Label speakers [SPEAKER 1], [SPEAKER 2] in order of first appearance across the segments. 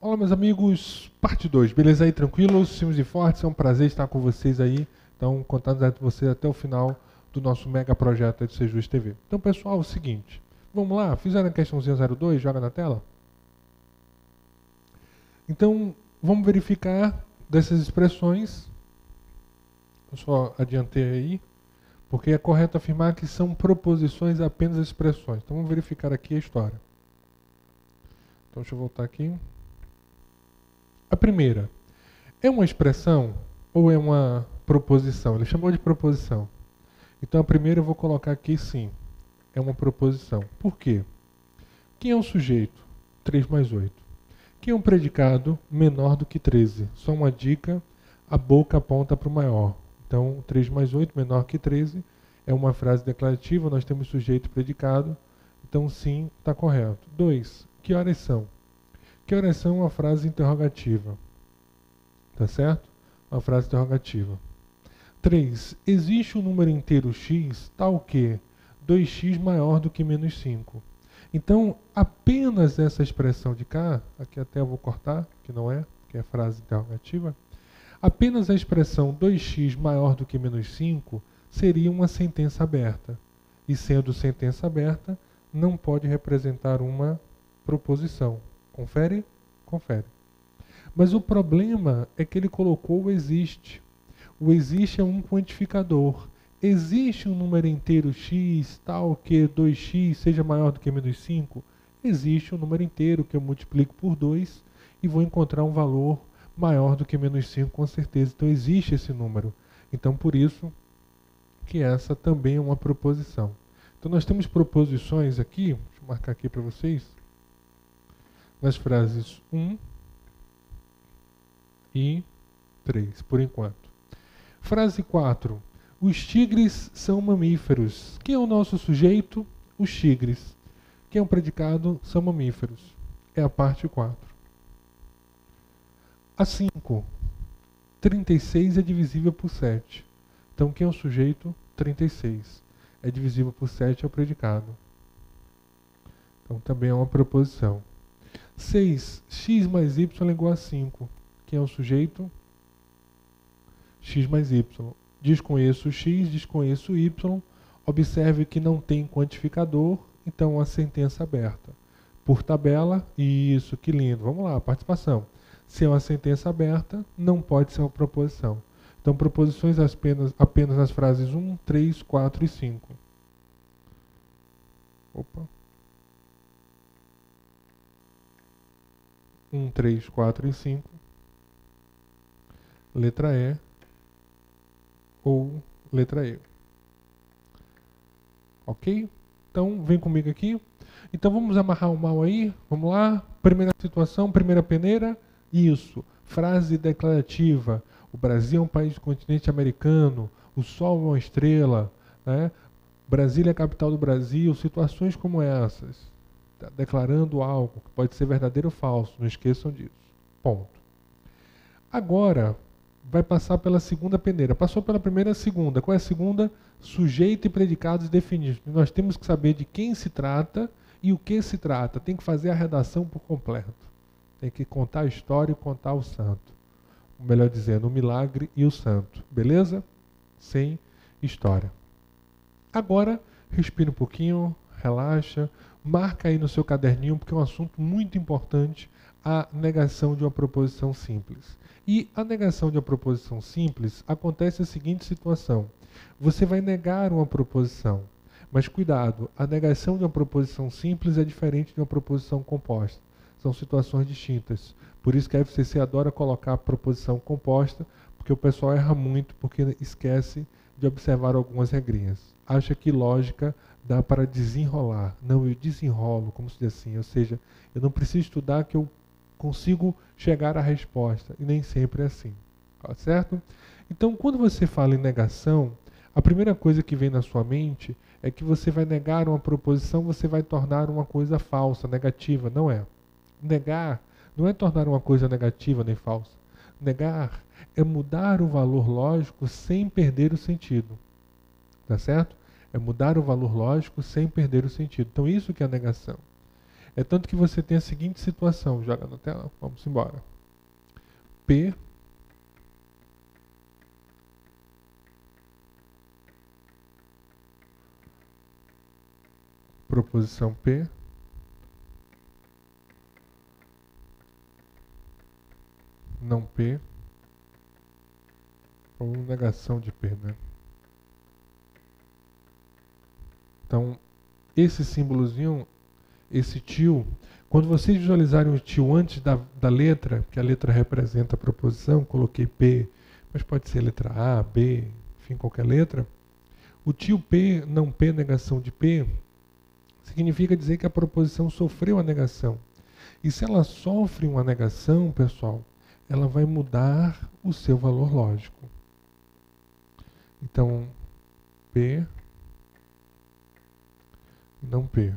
[SPEAKER 1] Olá, meus amigos, parte 2, beleza aí, tranquilos, firmes e fortes, é um prazer estar com vocês aí, então, contando com vocês até o final do nosso mega projeto de Sejus TV. Então, pessoal, é o seguinte, vamos lá, fizeram a questãozinha 02, joga na tela? Então, vamos verificar dessas expressões, eu só adiantei aí, porque é correto afirmar que são proposições apenas expressões. Então, vamos verificar aqui a história. Então, deixa eu voltar aqui. A primeira, é uma expressão ou é uma proposição? Ele chamou de proposição. Então a primeira eu vou colocar aqui sim, é uma proposição. Por quê? Quem é o sujeito? 3 mais 8. Quem é um predicado? Menor do que 13. Só uma dica, a boca aponta para o maior. Então 3 mais 8, menor que 13, é uma frase declarativa, nós temos sujeito e predicado. Então sim, está correto. 2. Que horas são? Que horas são? Uma frase interrogativa. Tá certo? Uma frase interrogativa. 3. Existe um número inteiro x tal que 2x maior do que menos 5. Então, apenas essa expressão de cá, aqui até eu vou cortar, que não é, que é frase interrogativa, apenas a expressão 2x maior do que menos 5 seria uma sentença aberta. E sendo sentença aberta, não pode representar uma proposição. Confere? Confere. Mas o problema é que ele colocou o existe. O existe é um quantificador. Existe um número inteiro x, tal que 2x seja maior do que menos 5? Existe um número inteiro que eu multiplico por 2 e vou encontrar um valor maior do que menos 5 com certeza. Então existe esse número. Então por isso que essa também é uma proposição. Então nós temos proposições aqui, deixa eu marcar aqui para vocês, nas frases 1 e 3, por enquanto. Frase 4. Os tigres são mamíferos. Quem é o nosso sujeito? Os tigres. Quem é o predicado? São mamíferos. É a parte 4. A 5. 36 é divisível por 7. Então, quem é o sujeito? 36. É divisível por 7 é o predicado. Então, também é uma proposição. 6. X mais Y é igual a 5. Quem é o sujeito? X mais Y. Desconheço X, desconheço Y. Observe que não tem quantificador, então a sentença aberta. Por tabela, isso, que lindo. Vamos lá, participação. Se é uma sentença aberta, não pode ser uma proposição. Então, proposições apenas nas frases 1, 3, 4 e 5. Opa. 1, 3, 4 e 5. Letra E ou letra E. Ok? Então, vem comigo aqui. Então, vamos amarrar o mal aí. Vamos lá. Primeira situação, primeira peneira. Isso. Frase declarativa. O Brasil é um país do continente americano. O Sol é uma estrela. Né? Brasília é a capital do Brasil. Situações como essas. Tá declarando algo que pode ser verdadeiro ou falso. Não esqueçam disso. Ponto. Agora, vai passar pela segunda peneira. Passou pela primeira e a segunda. Qual é a segunda? Sujeito e predicados definidos. Nós temos que saber de quem se trata e o que se trata. Tem que fazer a redação por completo. Tem que contar a história e contar o santo. Ou melhor dizendo, o milagre e o santo. Beleza? Sem história. Agora, respira um pouquinho, relaxa, marca aí no seu caderninho, porque é um assunto muito importante, a negação de uma proposição simples. E a negação de uma proposição simples acontece a seguinte situação. Você vai negar uma proposição, mas cuidado, a negação de uma proposição simples é diferente de uma proposição composta. São situações distintas. Por isso que a FCC adora colocar a proposição composta, porque o pessoal erra muito, porque esquece de observar algumas regrinhas. Acha que lógica dá para desenrolar. Não, eu desenrolo, como se diz assim. Ou seja, eu não preciso estudar que eu consigo chegar à resposta. E nem sempre é assim. Tá certo? Então, quando você fala em negação, a primeira coisa que vem na sua mente é que você vai negar uma proposição, você vai tornar uma coisa falsa, negativa. Não é. Negar não é tornar uma coisa negativa nem falsa. Negar é mudar o valor lógico sem perder o sentido. Tá certo? É mudar o valor lógico sem perder o sentido. Então, isso que é a negação. É tanto que você tem a seguinte situação, joga na tela, vamos embora. P proposição P não P ou negação de P, né? Então, esse símbolozinho, esse tio, quando vocês visualizarem o tio antes da letra, que a letra representa a proposição, coloquei P, mas pode ser letra A, B, enfim, qualquer letra. O tio P, não P, negação de P, significa dizer que a proposição sofreu a negação. E se ela sofre uma negação, pessoal, ela vai mudar o seu valor lógico. Então, P, não P.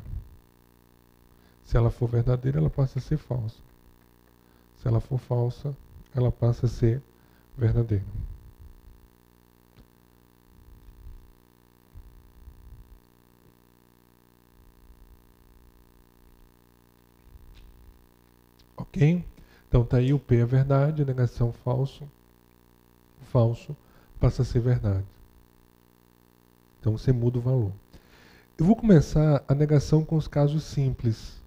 [SPEAKER 1] Se ela for verdadeira, ela passa a ser falsa. Se ela for falsa, ela passa a ser verdadeira. Ok? Então tá aí o P é verdade, a negação falso. O falso passa a ser verdade. Então você muda o valor. Eu vou começar a negação com os casos simples.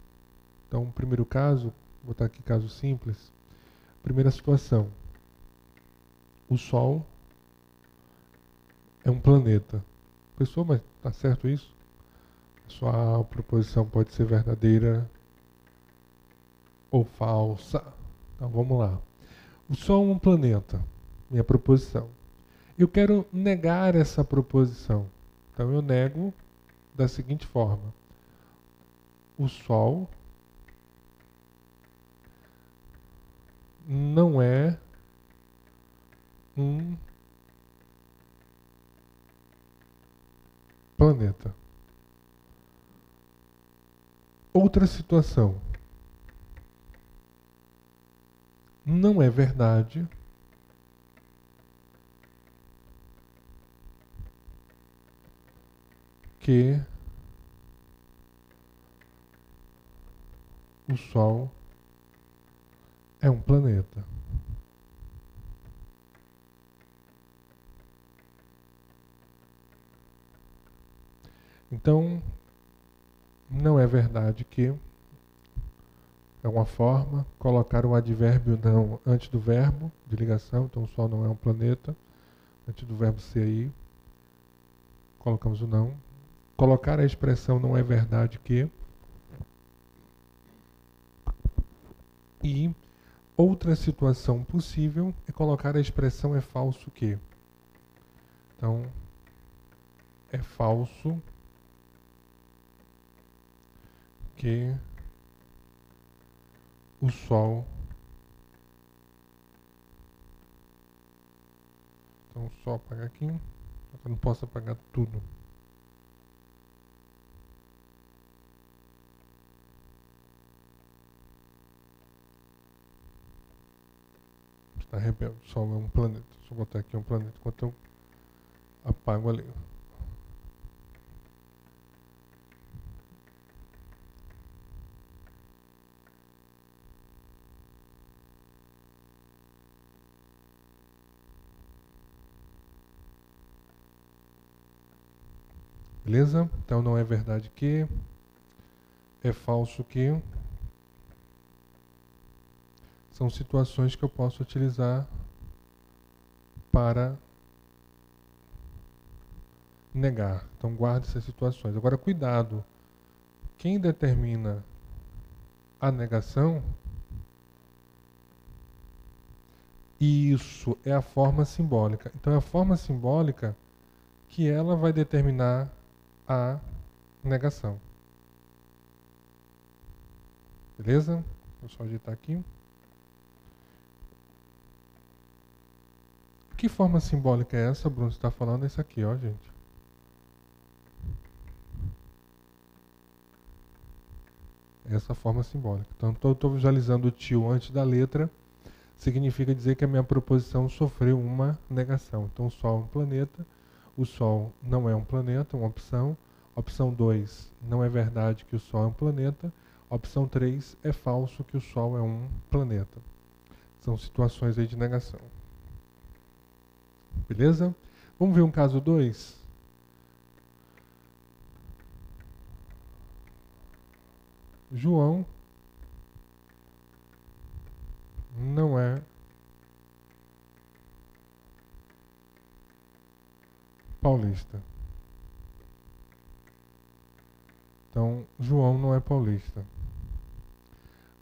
[SPEAKER 1] Então, o primeiro caso, vou botar aqui caso simples. Primeira situação. O Sol é um planeta. Pessoal, mas tá certo isso? Sua proposição pode ser verdadeira ou falsa. Então, vamos lá. O Sol é um planeta. Minha proposição. Eu quero negar essa proposição. Então, eu nego da seguinte forma. O Sol não é um planeta. Outra situação. Não é verdade que o Sol é um planeta. Então, não é verdade que é uma forma, colocar o advérbio não antes do verbo de ligação, então o Sol não é um planeta, antes do verbo ser aí, colocamos o não. Colocar a expressão não é verdade que. E outra situação possível é colocar a expressão é falso que. Então, é falso que o Sol. Então, só apagar aqui. Eu não posso apagar tudo. Está rebelde. O Sol é um planeta. Deixa eu botar aqui um planeta enquanto eu apago ali. Beleza? Então não é verdade que, é falso que. São situações que eu posso utilizar para negar. Então guarde essas situações. Agora cuidado. Quem determina a negação, isso é a forma simbólica. Então é a forma simbólica que ela vai determinar a negação. Beleza? Vou só agitar aqui. Que forma simbólica é essa, Bruno? Você está falando isso aqui, ó, gente. Essa forma simbólica. Então, eu estou visualizando o tio antes da letra, significa dizer que a minha proposição sofreu uma negação. Então, o Sol é um planeta, o Sol não é um planeta, uma opção. Opção 2, não é verdade que o Sol é um planeta. Opção 3, é falso que o Sol é um planeta. São situações aí de negação. Beleza? Vamos ver um caso 2? João não é paulista. Então, João não é paulista.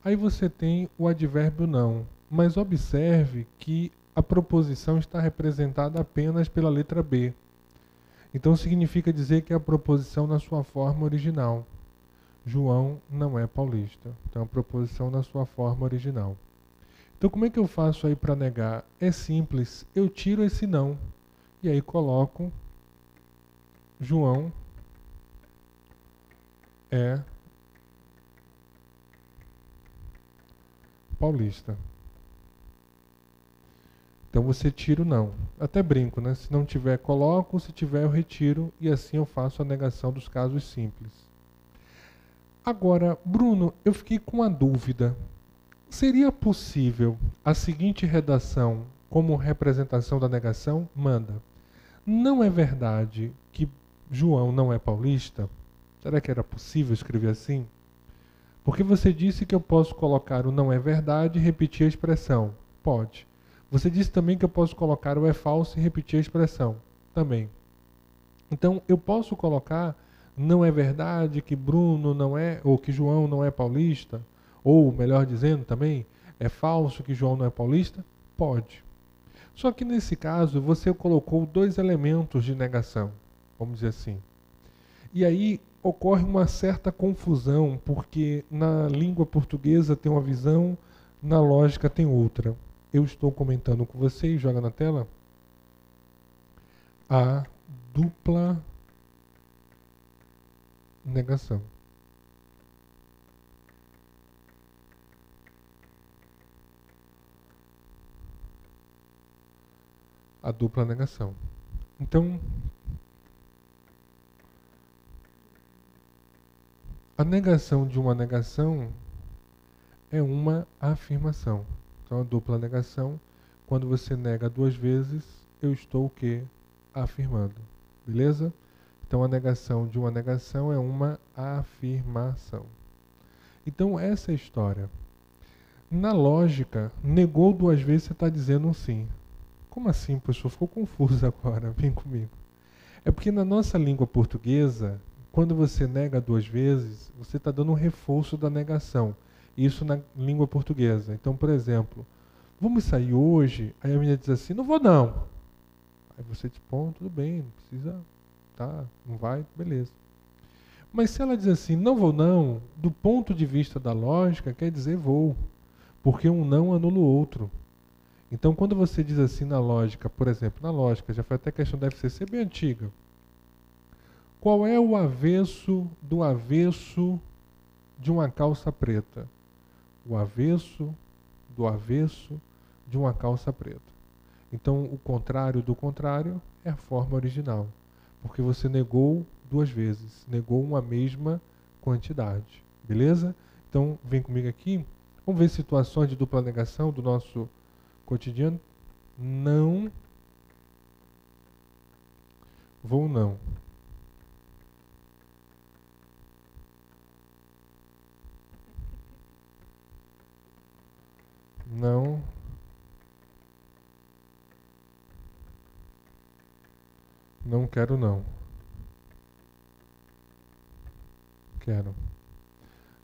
[SPEAKER 1] Aí você tem o advérbio não, mas observe que a proposição está representada apenas pela letra B. Então significa dizer que é a proposição na sua forma original. João não é paulista. Então a proposição na sua forma original. Então como é que eu faço aí para negar? É simples, eu tiro esse não. E aí coloco João é paulista. Então você tira o não. Até brinco, né? Se não tiver, coloco. Se tiver, eu retiro. E assim eu faço a negação dos casos simples. Agora, Bruno, eu fiquei com uma dúvida. Seria possível a seguinte redação como representação da negação? Manda. Não é verdade que João não é paulista? Será que era possível escrever assim? Porque você disse que eu posso colocar o não é verdade e repetir a expressão. Pode. Você disse também que eu posso colocar o é falso e repetir a expressão. Também. Então, eu posso colocar não é verdade que Bruno não é, ou que João não é paulista? Ou, melhor dizendo também, é falso que João não é paulista? Pode. Só que nesse caso, você colocou dois elementos de negação, vamos dizer assim. E aí ocorre uma certa confusão, porque na língua portuguesa tem uma visão, na lógica tem outra. Eu estou comentando com vocês, joga na tela, a dupla negação. A dupla negação. Então, a negação de uma negação é uma afirmação. Então, a dupla negação, quando você nega duas vezes, eu estou o quê? Afirmando. Beleza? Então, a negação de uma negação é uma afirmação. Então, essa é a história. Na lógica, negou duas vezes, você está dizendo um sim. Como assim, professor? Ficou confuso agora. Vem comigo. É porque na nossa língua portuguesa, quando você nega duas vezes, você está dando um reforço da negação. Isso na língua portuguesa. Então, por exemplo, vamos sair hoje? Aí a menina diz assim, não vou não. Aí você diz, bom, tudo bem, não precisa, tá, não vai, beleza. Mas se ela diz assim, não vou não, do ponto de vista da lógica, quer dizer vou. Porque um não anula o outro. Então, quando você diz assim na lógica, por exemplo, na lógica, já foi até questão da FCC bem antiga. Qual é o avesso do avesso de uma calça preta? O avesso do avesso de uma calça preta. Então, o contrário do contrário é a forma original. Porque você negou duas vezes. Negou uma mesma quantidade. Beleza? Então, vem comigo aqui. Vamos ver situações de dupla negação do nosso cotidiano. Não vou não. Não quero não. Quero.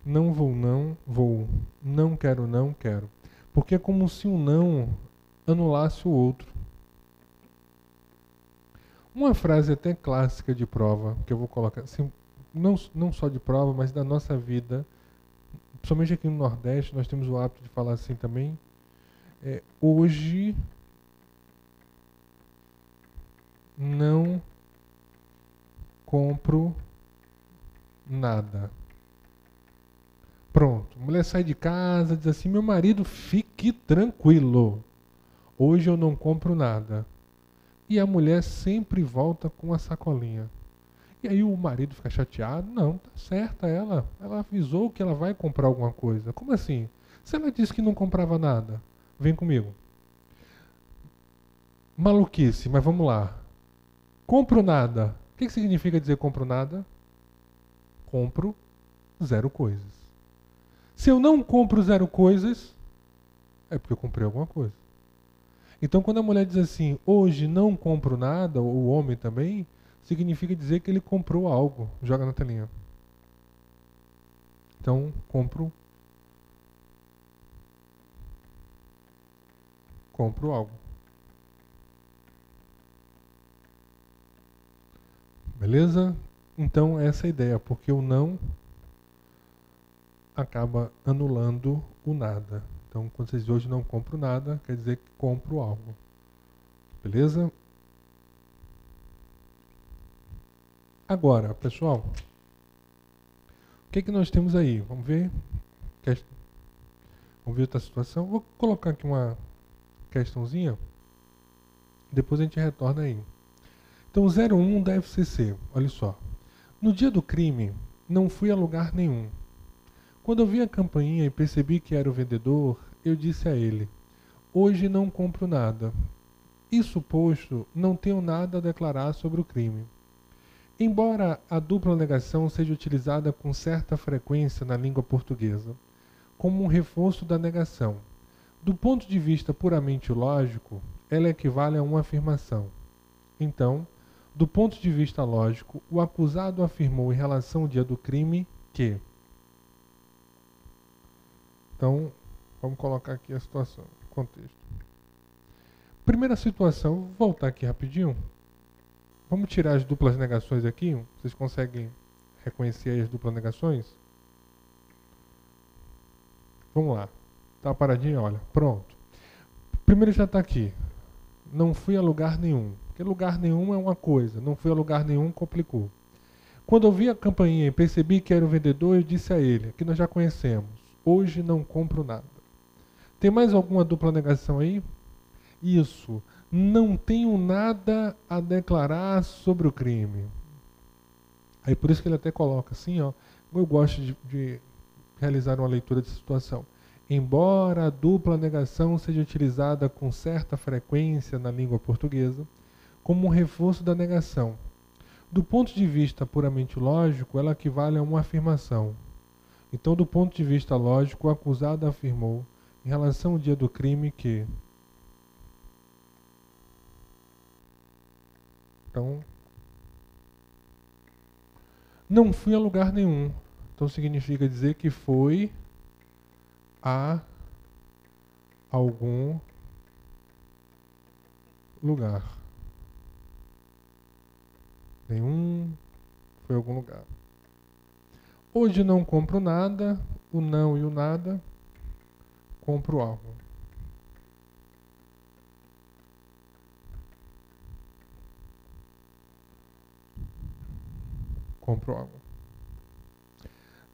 [SPEAKER 1] Não vou não, vou. Não quero não, quero. Porque é como se um não anulasse o outro. Uma frase até clássica de prova, que eu vou colocar, assim, não só de prova, mas da nossa vida, principalmente aqui no Nordeste, nós temos o hábito de falar assim também. Hoje não compro nada. Pronto, a mulher sai de casa, diz assim, meu marido, fique tranquilo, hoje eu não compro nada. E a mulher sempre volta com a sacolinha. E aí o marido fica chateado. Não, tá certa ela. Ela avisou que ela vai comprar alguma coisa. Como assim? Se ela disse que não comprava nada, vem comigo. Maluquice, mas vamos lá. Compro nada. O que significa dizer compro nada? Compro zero coisas. Se eu não compro zero coisas, é porque eu comprei alguma coisa. Então, quando a mulher diz assim, hoje não compro nada, ou o homem também, significa dizer que ele comprou algo. Joga na telinha. Então, compro algo. Beleza? Então, essa é a ideia, porque o não acaba anulando o nada. Então, quando vocês dizem hoje não compro nada, quer dizer que compro algo. Beleza? Agora, pessoal, o que nós temos aí? Vamos ver. Vamos ver outra situação. Vou colocar aqui uma questãozinha. Depois a gente retorna aí. Então, 01 da FCC. Olha só. No dia do crime, não fui a lugar nenhum. Quando eu vi a campainha e percebi que era o vendedor, eu disse a ele: hoje não compro nada. Isso posto, não tenho nada a declarar sobre o crime. Embora a dupla negação seja utilizada com certa frequência na língua portuguesa, como um reforço da negação, do ponto de vista puramente lógico, ela equivale a uma afirmação. Então, do ponto de vista lógico, o acusado afirmou em relação ao dia do crime que... Então, vamos colocar aqui a situação, o contexto. Primeira situação, vou voltar aqui rapidinho. Vamos tirar as duplas negações aqui. Vocês conseguem reconhecer aí as duplas negações? Vamos lá. Tá paradinho? Olha. Pronto. Primeiro já está aqui. Não fui a lugar nenhum. Porque lugar nenhum é uma coisa. Não fui a lugar nenhum complicou. Quando ouvi a campainha e percebi que era o vendedor, eu disse a ele, que nós já conhecemos: hoje não compro nada. Tem mais alguma dupla negação aí? Isso. Não tenho nada a declarar sobre o crime. Aí por isso que ele até coloca assim, ó. Eu gosto de realizar uma leitura de situação. Embora a dupla negação seja utilizada com certa frequência na língua portuguesa, como um reforço da negação, do ponto de vista puramente lógico, ela equivale a uma afirmação. Então, do ponto de vista lógico, o acusado afirmou, em relação ao dia do crime, que... Então, não fui a lugar nenhum. Então significa dizer que foi a algum lugar. Nenhum, foi a algum lugar. Hoje não compro nada, o não e o nada, compro algo. Compro algo.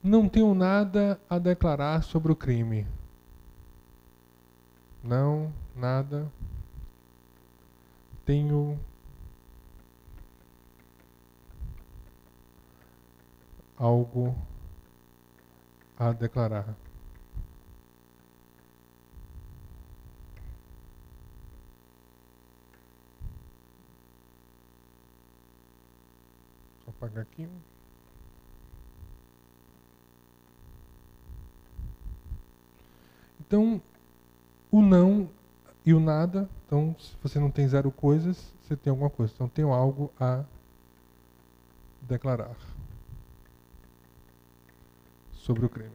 [SPEAKER 1] Não tenho nada a declarar sobre o crime. Não, nada. Tenho algo a declarar. Vou apagar aqui. Então, o não e o nada. Então, se você não tem zero coisas, você tem alguma coisa. Então, tenho algo a declarar sobre o crime.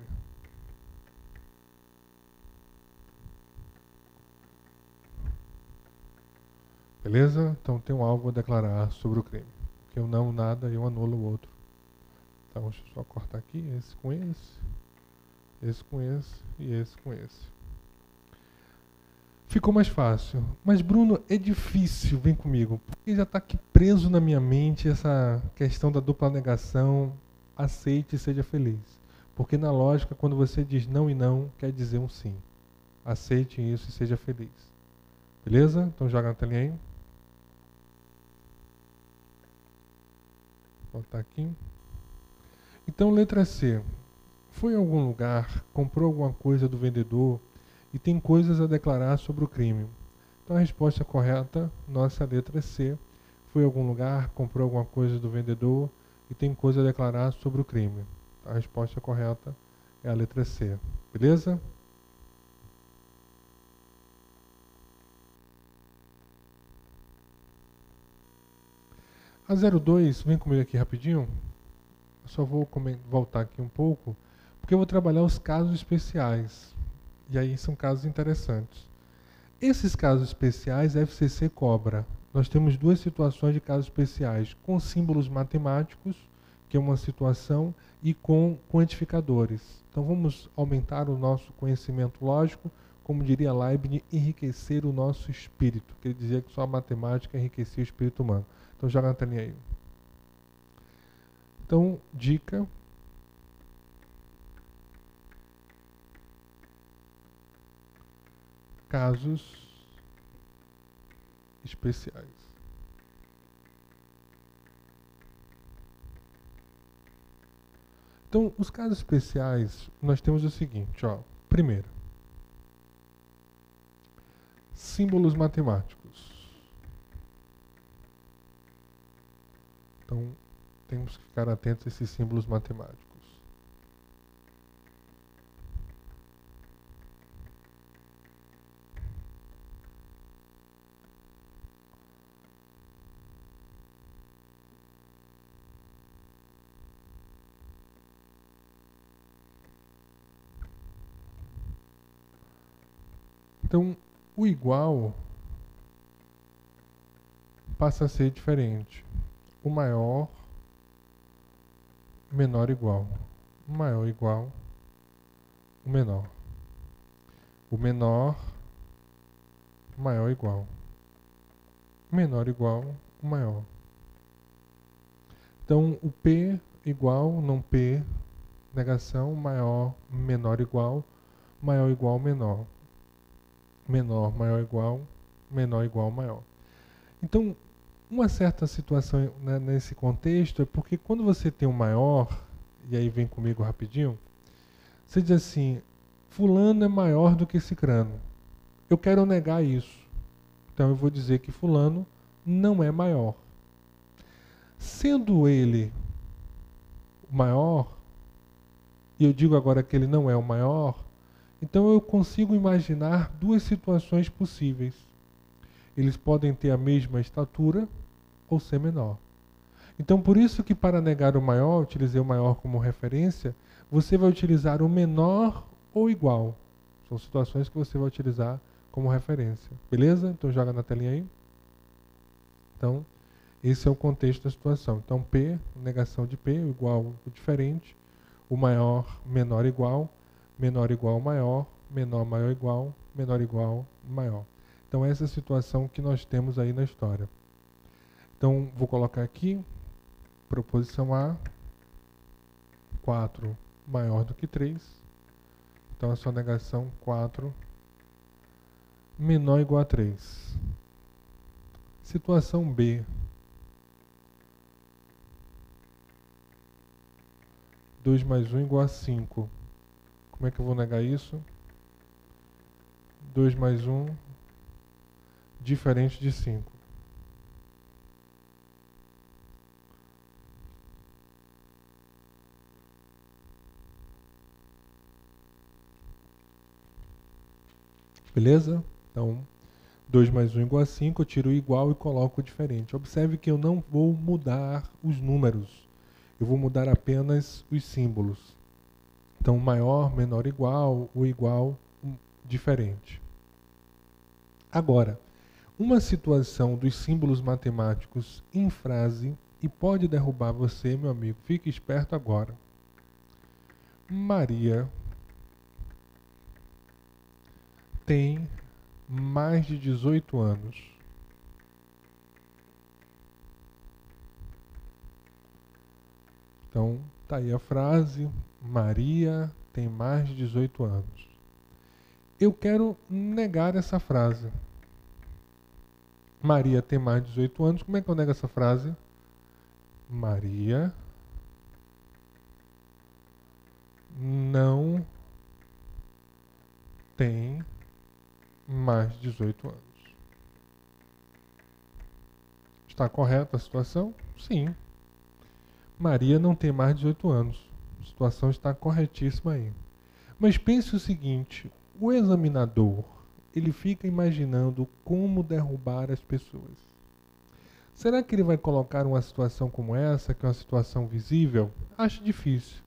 [SPEAKER 1] Beleza? Então, tenho algo a declarar sobre o crime. Porque o não, o nada, eu anulo o outro. Então, deixa eu só cortar aqui. Esse com esse com esse e esse com esse. Ficou mais fácil. Mas, Bruno, é difícil, vem comigo. Porque já está aqui preso na minha mente essa questão da dupla negação. Aceite e seja feliz. Porque na lógica, quando você diz não e não, quer dizer um sim. Aceite isso e seja feliz. Beleza? Então joga na telinha aí. Vou botar aqui. Então, letra C. Foi a algum lugar, comprou alguma coisa do vendedor e tem coisas a declarar sobre o crime. Então, a resposta correta, nossa letra C. Foi a algum lugar, comprou alguma coisa do vendedor e tem coisa a declarar sobre o crime. A resposta correta é a letra C. Beleza? A 02, vem comigo aqui rapidinho. Eu só vou voltar aqui um pouco, porque eu vou trabalhar os casos especiais. E aí são casos interessantes. Esses casos especiais, a FCC cobra. Nós temos duas situações de casos especiais, com símbolos matemáticos, que é uma situação, e com quantificadores. Então vamos aumentar o nosso conhecimento lógico, como diria Leibniz, enriquecer o nosso espírito, que ele dizia que só a matemática enriquecia o espírito humano. Então joga na telinha aí. Então, dica. Casos especiais. Então, os casos especiais, nós temos o seguinte, ó. Primeiro, símbolos matemáticos. Então, temos que ficar atentos a esses símbolos matemáticos. Então, o igual passa a ser diferente. O maior, menor igual. O maior igual, o menor. O menor, maior igual. O menor igual, o maior. Então, o P igual, não P, negação, maior, menor igual, menor. Menor, maior igual, menor igual, maior. Então, uma certa situação, né, nesse contexto é porque quando você tem um maior, e aí vem comigo rapidinho, você diz assim, fulano é maior do que cicrano. Eu quero negar isso. Então eu vou dizer que fulano não é maior. Sendo ele o maior, e eu digo agora que ele não é o maior, então eu consigo imaginar duas situações possíveis. Eles podem ter a mesma estatura ou ser menor. Então por isso que para negar o maior, utilizei o maior como referência, você vai utilizar o menor ou igual. São situações que você vai utilizar como referência. Beleza? Então joga na telinha aí. Então, esse é o contexto da situação. Então P, negação de P, o igual, o diferente. O maior, menor igual maior, menor maior igual, menor igual, maior. Então essa é a situação que nós temos aí na história. Então vou colocar aqui, proposição A, 4 maior do que 3. Então a sua negação 4 menor ou igual a 3. Situação B. 2 mais 1 igual a 5. Como é que eu vou negar isso? 2 mais 1 diferente de 5. Beleza? Então, 2 mais 1 igual a 5, eu tiro o igual e coloco o diferente. Observe que eu não vou mudar os números. Eu vou mudar apenas os símbolos. Então, maior, menor igual, o igual, diferente. Agora, uma situação dos símbolos matemáticos em frase e pode derrubar você, meu amigo. Fique esperto agora. Maria tem mais de 18 anos. Então, tá aí a frase. Maria tem mais de 18 anos. Eu quero negar essa frase. Maria tem mais de 18 anos. Como é que eu nego essa frase? Maria não tem mais de 18 anos. Está correta a situação? Sim. Maria não tem mais de 18 anos. A situação está corretíssima aí. Mas pense o seguinte, o examinador, ele fica imaginando como derrubar as pessoas. Será que ele vai colocar uma situação como essa, que é uma situação visível? Acho difícil.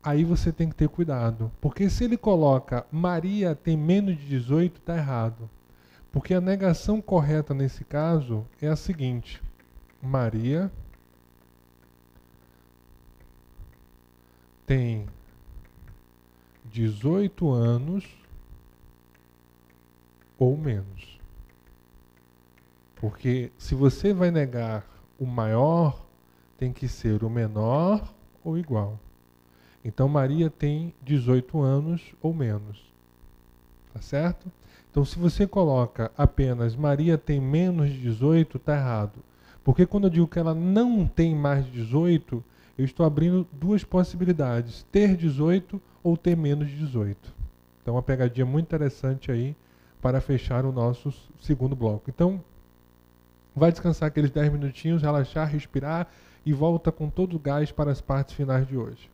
[SPEAKER 1] Aí você tem que ter cuidado, porque se ele coloca Maria tem menos de 18, está errado. Porque a negação correta nesse caso é a seguinte: Maria tem 18 anos ou menos. Porque se você vai negar o maior, tem que ser o menor ou igual. Então Maria tem 18 anos ou menos. Tá certo? Então se você coloca apenas Maria tem menos de 18, está errado. Porque quando eu digo que ela não tem mais de 18, eu estou abrindo duas possibilidades: ter 18 ou ter menos de 18. Então uma pegadinha muito interessante aí para fechar o nosso segundo bloco. Então vai descansar aqueles 10 minutinhos, relaxar, respirar e volta com todo o gás para as partes finais de hoje.